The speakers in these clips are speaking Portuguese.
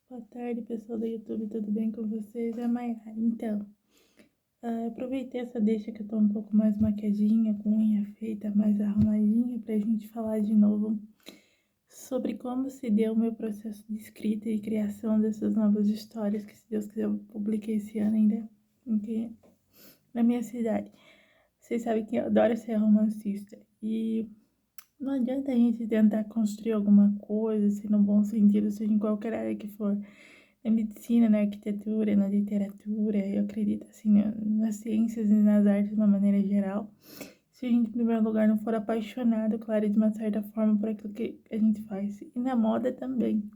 Boa tarde, pessoal do YouTube, tudo bem com vocês? É Maiara. Então, aproveitei essa deixa que eu tô um pouco mais maquiadinha, com unha feita, mais arrumadinha, pra gente falar de novo sobre como se deu o meu processo de escrita e criação dessas novas histórias, que se Deus quiser eu publiquei esse ano ainda na minha cidade. Vocês sabem que eu adoro ser romancista e não adianta a gente tentar construir alguma coisa, se no bom sentido, seja em qualquer área que for, na medicina, na arquitetura, na literatura, eu acredito assim, nas ciências e nas artes de uma maneira geral. Se a gente, em primeiro lugar, não for apaixonado, claro, de uma certa forma, por aquilo que a gente faz. E na moda também.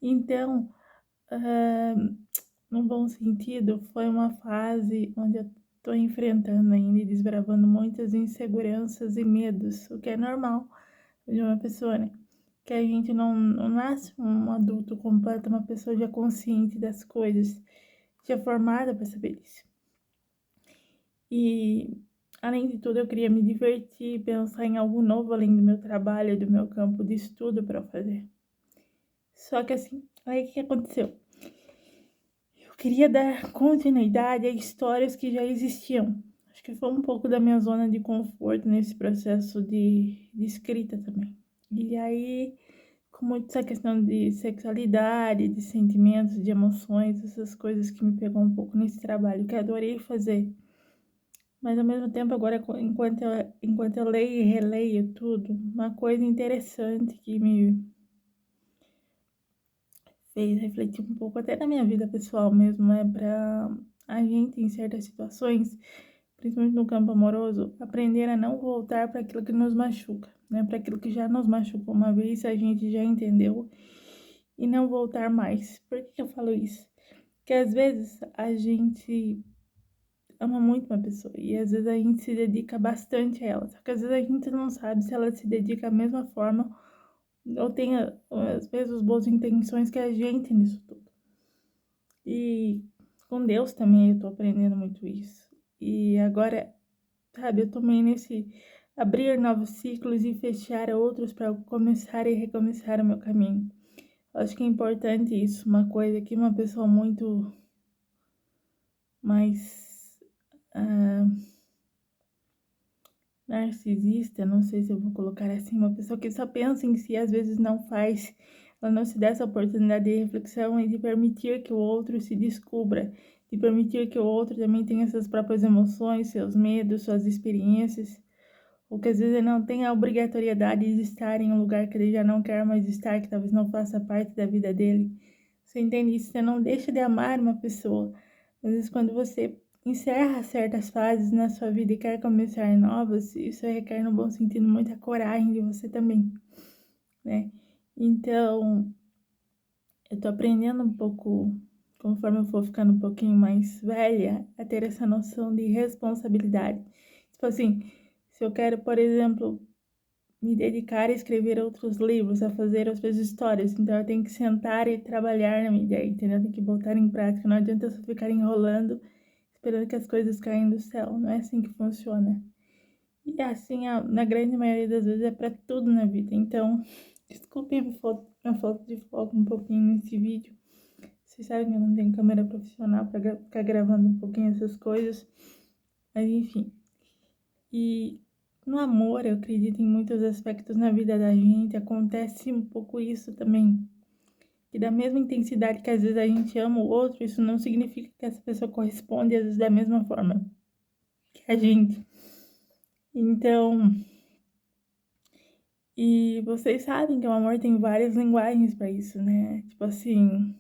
Então, no bom sentido, foi uma fase onde eu estou enfrentando ainda e desbravando muitas inseguranças e medos, o que é normal de uma pessoa, né? Que a gente não nasce um adulto completo, uma pessoa já consciente das coisas, já formada para saber disso. E, além de tudo, eu queria me divertir, pensar em algo novo além do meu trabalho, do meu campo de estudo para fazer. Só que assim, aí o que aconteceu? Eu queria dar continuidade a histórias que já existiam. Acho que foi um pouco da minha zona de conforto nesse processo de escrita também. E aí, com muito essa questão de sexualidade, de sentimentos, de emoções, essas coisas que me pegou um pouco nesse trabalho, que eu adorei fazer. Mas ao mesmo tempo, agora, enquanto eu leio e releio tudo, uma coisa interessante que me fez refletir um pouco, até na minha vida pessoal mesmo, é para a gente, em certas situações, principalmente no campo amoroso, aprender a não voltar para aquilo que nos machuca, né? Para aquilo que já nos machucou uma vez, a gente já entendeu, e não voltar mais. Por que eu falo isso? Porque às vezes a gente ama muito uma pessoa e às vezes a gente se dedica bastante a ela, só que às vezes a gente não sabe se ela se dedica da mesma forma ou tem as mesmas boas intenções que a gente nisso tudo. E com Deus também eu tô aprendendo muito isso. E agora, sabe, eu tomei nesse abrir novos ciclos e fechar outros para começar e recomeçar o meu caminho. Acho que é importante isso, uma coisa que uma pessoa muito mais narcisista, não sei se eu vou colocar assim, uma pessoa que só pensa em si, às vezes não faz, ela não se dá essa oportunidade de reflexão e de permitir que o outro se descubra, de permitir que o outro também tenha suas próprias emoções, seus medos, suas experiências, ou que às vezes ele não tem a obrigatoriedade de estar em um lugar que ele já não quer mais estar, que talvez não faça parte da vida dele. Você entende isso? Você não deixa de amar uma pessoa. Às vezes, quando você encerra certas fases na sua vida e quer começar novas, isso requer, no bom sentido, muita coragem de você também, né? Então, eu tô aprendendo um pouco, conforme eu for ficando um pouquinho mais velha, a ter essa noção de responsabilidade. Tipo assim, se eu quero, por exemplo, me dedicar a escrever outros livros, a fazer outras histórias. Então eu tenho que sentar e trabalhar na minha ideia, entendeu? Eu tenho que botar em prática. Não adianta eu só ficar enrolando, esperando que as coisas caem do céu. Não é assim que funciona. E assim, na grande maioria das vezes é para tudo na vida. Então, desculpem a falta de foco um pouquinho nesse vídeo. Vocês sabem que eu não tenho câmera profissional para ficar gravando um pouquinho essas coisas. Mas enfim. E no amor, eu acredito em muitos aspectos na vida da gente, acontece um pouco isso também. Que da mesma intensidade que às vezes a gente ama o outro, isso não significa que essa pessoa corresponde às vezes da mesma forma que a gente. Então, e vocês sabem que o amor tem várias linguagens para isso, né? Tipo assim,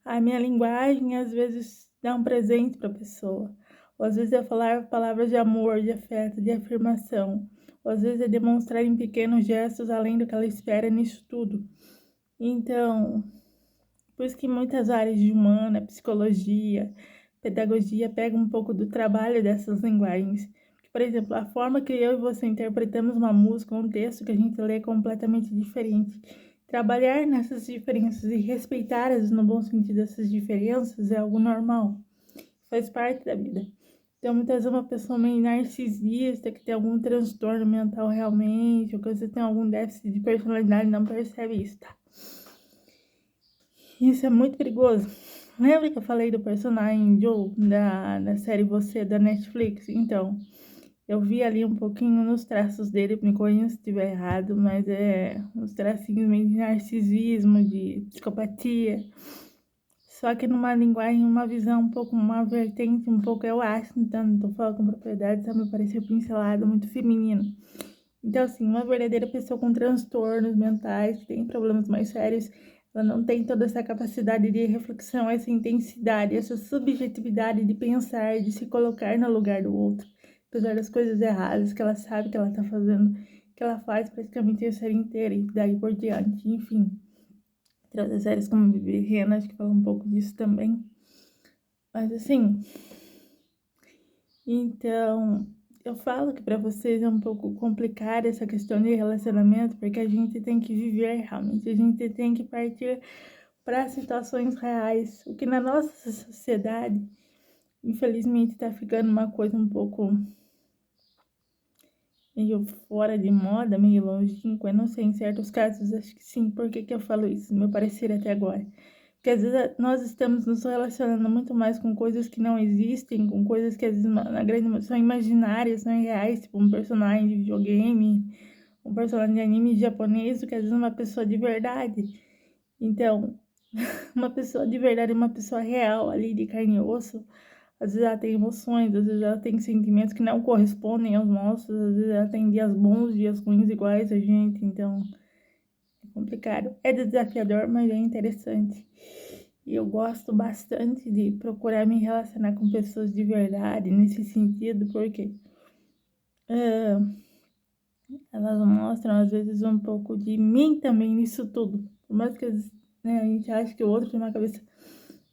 a minha linguagem às vezes dá um presente para a pessoa. Ou às vezes é falar palavras de amor, de afeto, de afirmação. Ou às vezes é demonstrar em pequenos gestos além do que ela espera nisso tudo. Então, por isso que muitas áreas de humana, psicologia, pedagogia pegam um pouco do trabalho dessas linguagens. Por exemplo, a forma que eu e você interpretamos uma música, um texto que a gente lê é completamente diferente. Trabalhar nessas diferenças e respeitar, no bom sentido, essas diferenças é algo normal, faz parte da vida. Então, muitas vezes uma pessoa meio narcisista, que tem algum transtorno mental realmente, ou que você tem algum déficit de personalidade, não percebe isso, tá? Isso é muito perigoso. Lembra que eu falei do personagem Joe da série Você, da Netflix? Então, eu vi ali um pouquinho nos traços dele, me corrija se estiver errado, mas é uns tracinhos meio de narcisismo, de psicopatia. Só que numa linguagem, uma visão um pouco, uma vertente um pouco, eu acho, então não tô falando com propriedade, só me pareceu pincelado, muito feminino. Então, assim, uma verdadeira pessoa com transtornos mentais, que tem problemas mais sérios, ela não tem toda essa capacidade de reflexão, essa intensidade, essa subjetividade de pensar, de se colocar no lugar do outro. Apesar das coisas erradas que ela sabe que ela tá fazendo, que ela faz praticamente a série inteira e daí por diante, enfim. Tem outras séries como Bebê Rena, acho que fala um pouco disso também. Mas assim, então, eu falo que para vocês é um pouco complicada essa questão de relacionamento, porque a gente tem que viver realmente, a gente tem que partir para situações reais, o que na nossa sociedade, infelizmente, está ficando uma coisa um pouco meio fora de moda, meio longínqua, eu não sei, em certos casos acho que sim. Por que que eu falo isso? Meu parecer até agora. Porque às vezes nós estamos nos relacionando muito mais com coisas que não existem, com coisas que às vezes na grande maioria são imaginárias, são reais, tipo um personagem de videogame, um personagem de anime japonês, do que às vezes uma pessoa de verdade. Então, uma pessoa de verdade, uma pessoa real ali de carne e osso, às vezes ela tem emoções, às vezes ela tem sentimentos que não correspondem aos nossos, às vezes ela tem dias bons, dias ruins iguais a gente, então é complicado. É desafiador, mas é interessante. E eu gosto bastante de procurar me relacionar com pessoas de verdade nesse sentido, porque elas mostram às vezes um pouco de mim também nisso tudo. Por mais que né, a gente ache que o outro tem uma cabeça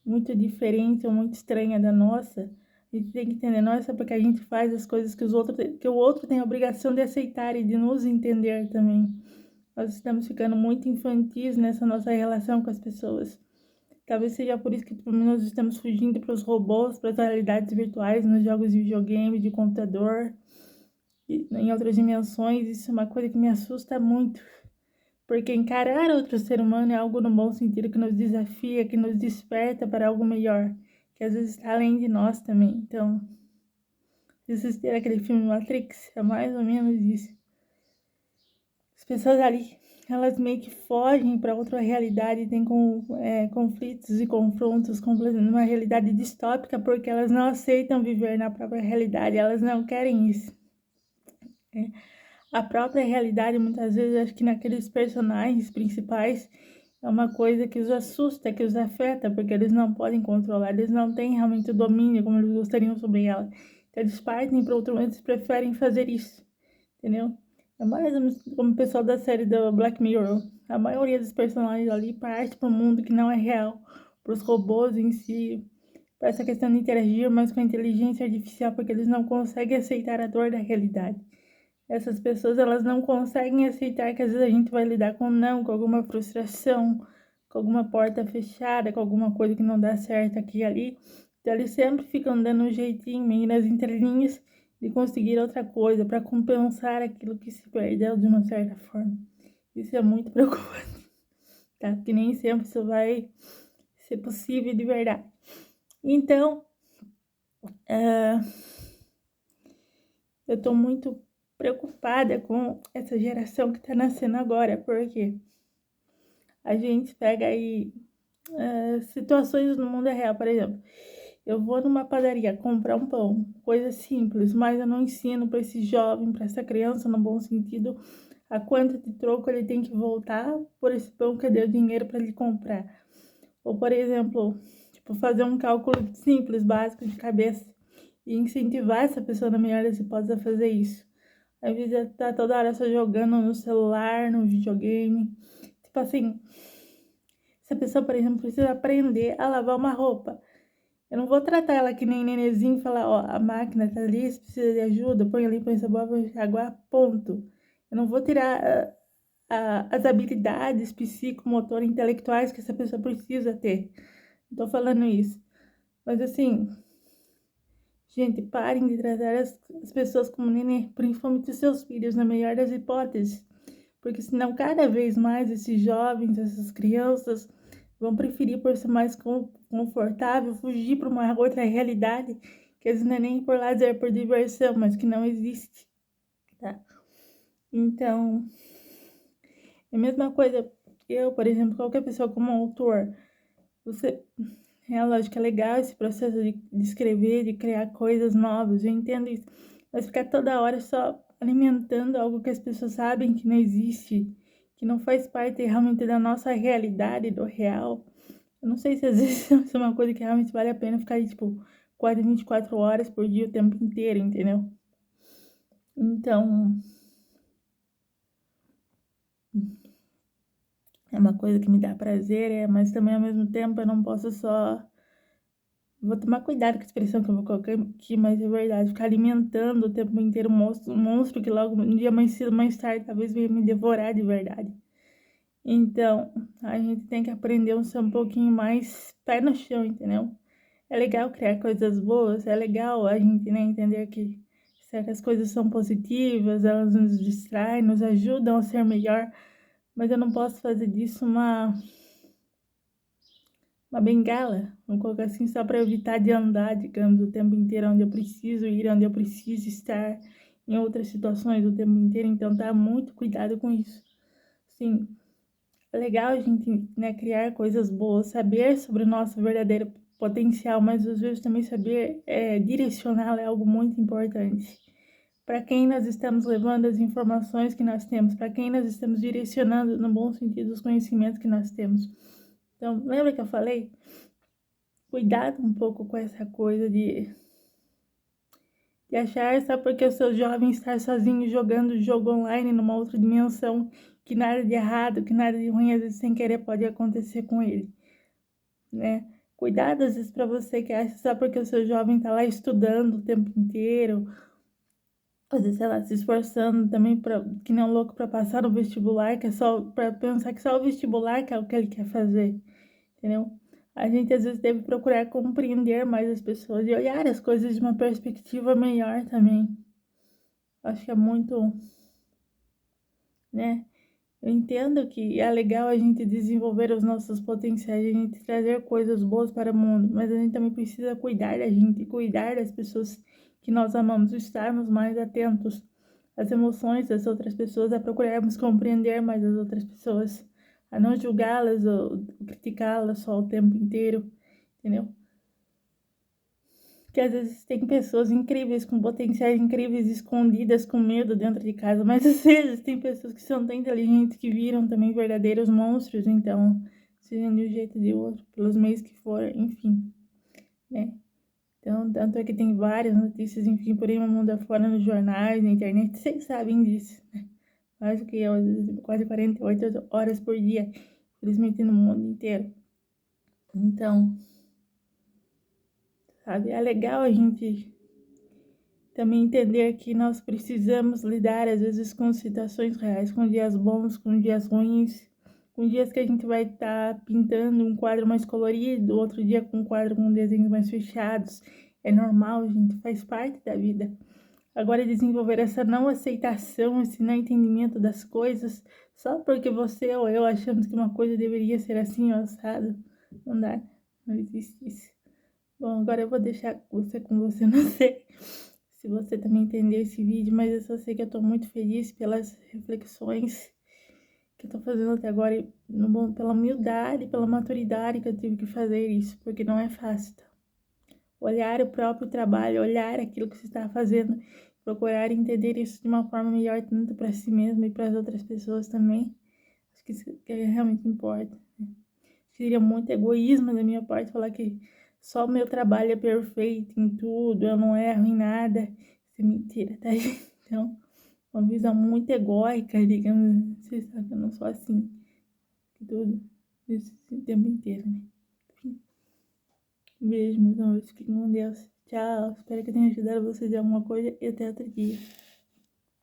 muito diferente ou muito estranha da nossa, a gente tem que entender, não é só porque a gente faz as coisas que que o outro tem a obrigação de aceitar e de nos entender também. Nós estamos ficando muito infantis nessa nossa relação com as pessoas. Talvez seja por isso que nós estamos fugindo para os robôs, para as realidades virtuais, nos jogos de videogame, de computador, e em outras dimensões. Isso é uma coisa que me assusta muito. Porque encarar outro ser humano é algo no bom sentido, que nos desafia, que nos desperta para algo melhor, que às vezes está além de nós também. Então, se vocês terem aquele filme Matrix, é mais ou menos isso. As pessoas ali, elas meio que fogem para outra realidade, tem conflitos e confrontos numa realidade distópica, porque elas não aceitam viver na própria realidade, elas não querem isso. A própria realidade, muitas vezes, acho que naqueles personagens principais, é uma coisa que os assusta, que os afeta, porque eles não podem controlar, eles não têm realmente o domínio como eles gostariam sobre ela. Então, eles partem para outro mundo, eles preferem fazer isso, entendeu? É mais ou menos como o pessoal da série do Black Mirror. A maioria dos personagens ali parte para um mundo que não é real, para os robôs em si, para essa questão de interagir mais com a inteligência artificial, porque eles não conseguem aceitar a dor da realidade. Essas pessoas, elas não conseguem aceitar que às vezes a gente vai lidar com não, com alguma frustração, com alguma porta fechada, com alguma coisa que não dá certo aqui e ali. Então eles sempre ficam dando um jeitinho meio nas entrelinhas de conseguir outra coisa para compensar aquilo que se perdeu de uma certa forma. Isso é muito preocupante, tá? Porque nem sempre isso vai ser possível de verdade. Então, eu tô muito preocupada com essa geração que tá nascendo agora, porque a gente pega aí situações no mundo real, por exemplo. Eu vou numa padaria comprar um pão, coisa simples, mas eu não ensino para esse jovem, para essa criança, no bom sentido, a quanto de troco ele tem que voltar por esse pão que eu dei o dinheiro para ele comprar. Ou, por exemplo, tipo, fazer um cálculo simples, básico de cabeça e incentivar essa pessoa na melhor das hipóteses a fazer isso. Às vezes ela tá toda hora só jogando no celular, no videogame. Tipo assim, se a pessoa, por exemplo, precisa aprender a lavar uma roupa, eu não vou tratar ela que nem nenenzinho e falar, ó, a máquina tá ali, se precisa de ajuda, põe ali, põe sabão, põe água, ponto. Eu não vou tirar as habilidades psicomotoras intelectuais que essa pessoa precisa ter. Não tô falando isso. Mas assim, gente, parem de tratar as pessoas como neném, principalmente os seus filhos, na melhor das hipóteses. Porque senão cada vez mais esses jovens, essas crianças, vão preferir, por ser mais confortável, fugir para uma outra realidade, que às vezes não é nem por lazer, por diversão, mas que não existe, tá? Então, é a mesma coisa, eu, por exemplo, qualquer pessoa como autor, você, é lógico, é legal esse processo de escrever, de criar coisas novas, eu entendo isso, mas ficar toda hora só alimentando algo que as pessoas sabem que não existe, que não faz parte realmente da nossa realidade, do real. Eu não sei se às vezes isso é uma coisa que realmente vale a pena ficar aí, tipo, quase 24 horas por dia, o tempo inteiro, entendeu? Então, é uma coisa que me dá prazer, mas também ao mesmo tempo eu não posso só. Vou tomar cuidado com a expressão que eu vou colocar aqui, mas é verdade, ficar alimentando o tempo inteiro um monstro que logo um dia mais cedo, mais tarde, talvez venha me devorar de verdade. Então, a gente tem que aprender a ser um pouquinho mais pé no chão, entendeu? É legal criar coisas boas, é legal a gente, né, entender que certas coisas são positivas, elas nos distraem, nos ajudam a ser melhor, mas eu não posso fazer disso uma bengala, vamos colocar assim, só para evitar de andar, digamos, o tempo inteiro onde eu preciso ir, onde eu preciso estar, em outras situações o tempo inteiro, então tá muito cuidado com isso. Sim, é legal a gente, né, criar coisas boas, saber sobre o nosso verdadeiro potencial, mas às vezes também saber direcioná-lo é algo muito importante. Para quem nós estamos levando as informações que nós temos, para quem nós estamos direcionando, no bom sentido, os conhecimentos que nós temos. Então, lembra que eu falei? Cuidado um pouco com essa coisa de achar só porque o seu jovem está sozinho jogando jogo online numa outra dimensão, que nada de errado, que nada de ruim, às vezes sem querer pode acontecer com ele, né? Cuidado às vezes para você que acha só porque o seu jovem está lá estudando o tempo inteiro, às vezes, sei lá, se esforçando também para que nem um louco para passar no vestibular, que é só para pensar que só o vestibular que é o que ele quer fazer, entendeu? A gente às vezes deve procurar compreender mais as pessoas e olhar as coisas de uma perspectiva melhor também. Acho que é muito, né? Eu entendo que é legal a gente desenvolver os nossos potenciais, a gente trazer coisas boas para o mundo, mas a gente também precisa cuidar da gente, cuidar das pessoas que nós amamos, estarmos mais atentos às emoções das outras pessoas, a procurarmos compreender mais as outras pessoas, a não julgá-las ou criticá-las só o tempo inteiro, entendeu? Que às vezes tem pessoas incríveis, com potenciais incríveis, escondidas com medo dentro de casa, mas às vezes tem pessoas que são tão inteligentes que viram também verdadeiros monstros, então, sejam de um jeito ou de outro, pelos meios que for, enfim, né? Então, tanto é que tem várias notícias, enfim, por aí no mundo afora, nos jornais, na internet, vocês sabem disso, né? Acho que é quase 48 horas por dia, infelizmente no mundo inteiro. Então, sabe, é legal a gente também entender que nós precisamos lidar, às vezes, com situações reais, com dias bons, com dias ruins, com dias que a gente vai estar pintando um quadro mais colorido, outro dia com um quadro com desenhos mais fechados. É normal, gente, faz parte da vida. Agora, desenvolver essa não aceitação, esse não entendimento das coisas, só porque você ou eu achamos que uma coisa deveria ser assim, ou assado, não dá, não existe isso. Bom, agora eu vou deixar você com você, não sei se você também entendeu esse vídeo, mas eu só sei que eu tô muito feliz pelas reflexões que eu tô fazendo até agora, e pela humildade, pela maturidade que eu tive que fazer isso, porque não é fácil, tá? Olhar o próprio trabalho, olhar aquilo que você está fazendo, procurar entender isso de uma forma melhor, tanto para si mesmo e para as outras pessoas também. Acho que isso que realmente importa, né? Seria muito egoísmo da minha parte falar que só o meu trabalho é perfeito em tudo, eu não erro em nada. Isso é mentira, tá? Então, uma visão muito egóica, digamos, você sabe que eu não sou assim, que tudo, isso o tempo inteiro, né? Beijo, meus amores, fiquem com Deus. Tchau, espero que tenha ajudado vocês em alguma coisa e até outro dia.